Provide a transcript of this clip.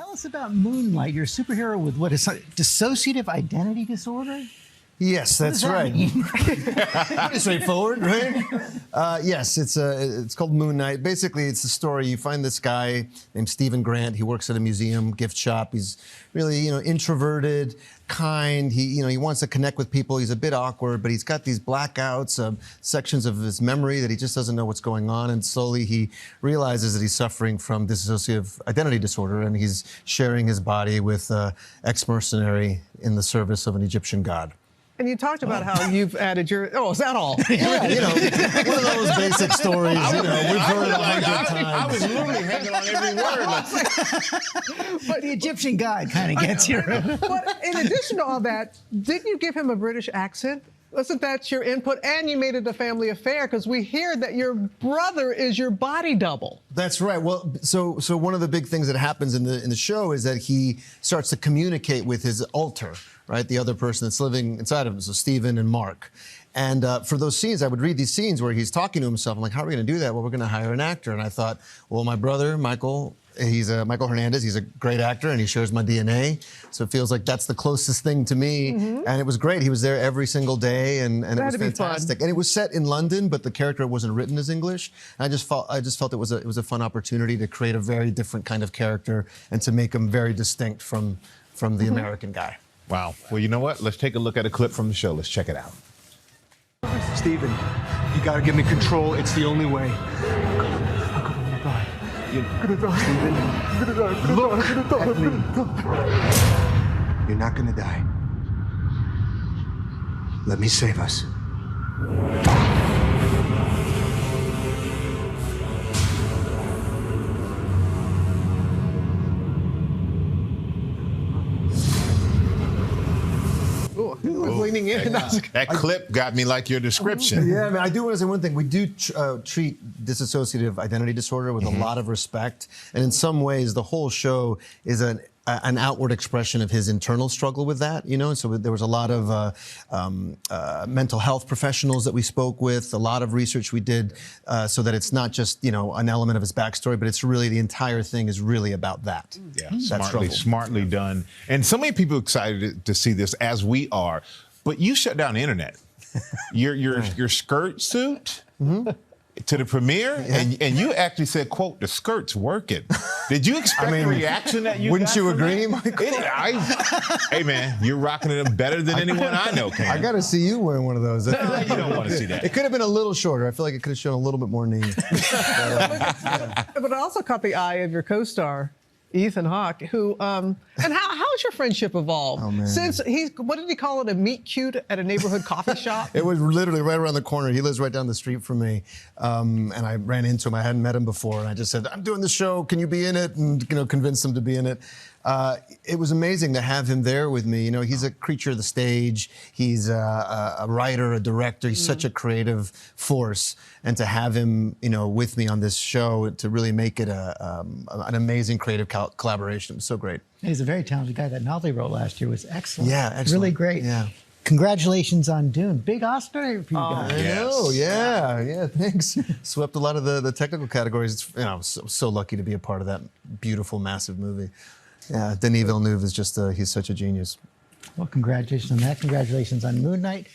Tell us about Moonlight. You're a superhero with what is dissociative identity disorder? Yes, that's right. Pretty straightforward, right? Yes, it's called Moon Knight. Basically, it's a story. You find this guy named Stephen Grant. He works at a museum gift shop. He's really, introverted, kind. He wants to connect with people. He's a bit awkward, but he's got these blackouts, sections of his memory that he just doesn't know what's going on. And slowly he realizes that he's suffering from dissociative identity disorder, and he's sharing his body with an ex-mercenary in the service of an Egyptian god. And you talked about how you've added your, is that all? Yeah, one of those basic stories, we've heard 100 times. I was literally hanging on every word. But the Egyptian guy kind of gets you. But in addition to all that, didn't you give him a British accent? Wasn't that your input? And you made it a family affair, because we hear that your brother is your body double. That's right. Well, so one of the big things that happens in the show is that he starts to communicate with his alter, right? The other person that's living inside of him, so Stephen and Mark. And for those scenes, I would read these scenes where he's talking to himself. I'm like, how are we going to do that? Well, we're going to hire an actor. And I thought, well, my brother, Michael, Michael Hernandez, he's a great actor, and he shares my DNA. So it feels like that's the closest thing to me. And it was great. He was there every single day, and it was fantastic. And it was set in London, but the character wasn't written as English. And I just felt it was a fun opportunity to create a very different kind of character and to make him very distinct from the American guy. Wow. Well, you know what? Let's take a look at a clip from the show. Let's check it out. Stephen, you gotta give me control. It's the only way. I'm gonna die. You're gonna die, Stephen. You're gonna die. Look at me. You're not gonna die. Let me save us. He was leaning in. That clip got me like your description. Yeah, I mean, I do want to say one thing. We do treat dissociative identity disorder with a lot of respect. And in some ways, the whole show is an outward expression of his internal struggle with that, And so there was a lot of mental health professionals that we spoke with, a lot of research we did so that it's not just, an element of his backstory, but it's really, the entire thing is really about that. Yeah, smartly done. And so many people excited to see this, as we are, but you shut down the internet. Your skirt suit to the premiere, and you actually said, quote, "The skirt's working." Did you expect the reaction that you wouldn't got you from agree, that? Michael? Hey, man, you're rocking them better than anyone I know can. I got to see you wearing one of those. You don't want to see that. It could have been a little shorter. I feel like it could have shown a little bit more knee. But it also caught the eye of your co-star, Ethan Hawke, who, and how's your friendship evolved? Oh, man. Since what did he call it, a meet cute at a neighborhood coffee shop? It was literally right around the corner. He lives right down the street from me. And I ran into him. I hadn't met him before. And I just said, I'm doing the show. Can you be in it? And, convince him to be in it. It was amazing to have him there with me. He's a creature of the stage. He's a writer, a director. He's such a creative force. And to have him, with me on this show, to really make it an amazing creative collaboration, it was so great. He's a very talented guy. That novel he wrote last year was excellent. Yeah, excellent. Really great. Yeah. Congratulations on Dune. Big Oscar for you guys. I know, yeah, thanks. Swept a lot of the technical categories. It's, so lucky to be a part of that beautiful, massive movie. Yeah, Denis Villeneuve is just, he's such a genius. Well, congratulations on that. Congratulations on Moon Knight.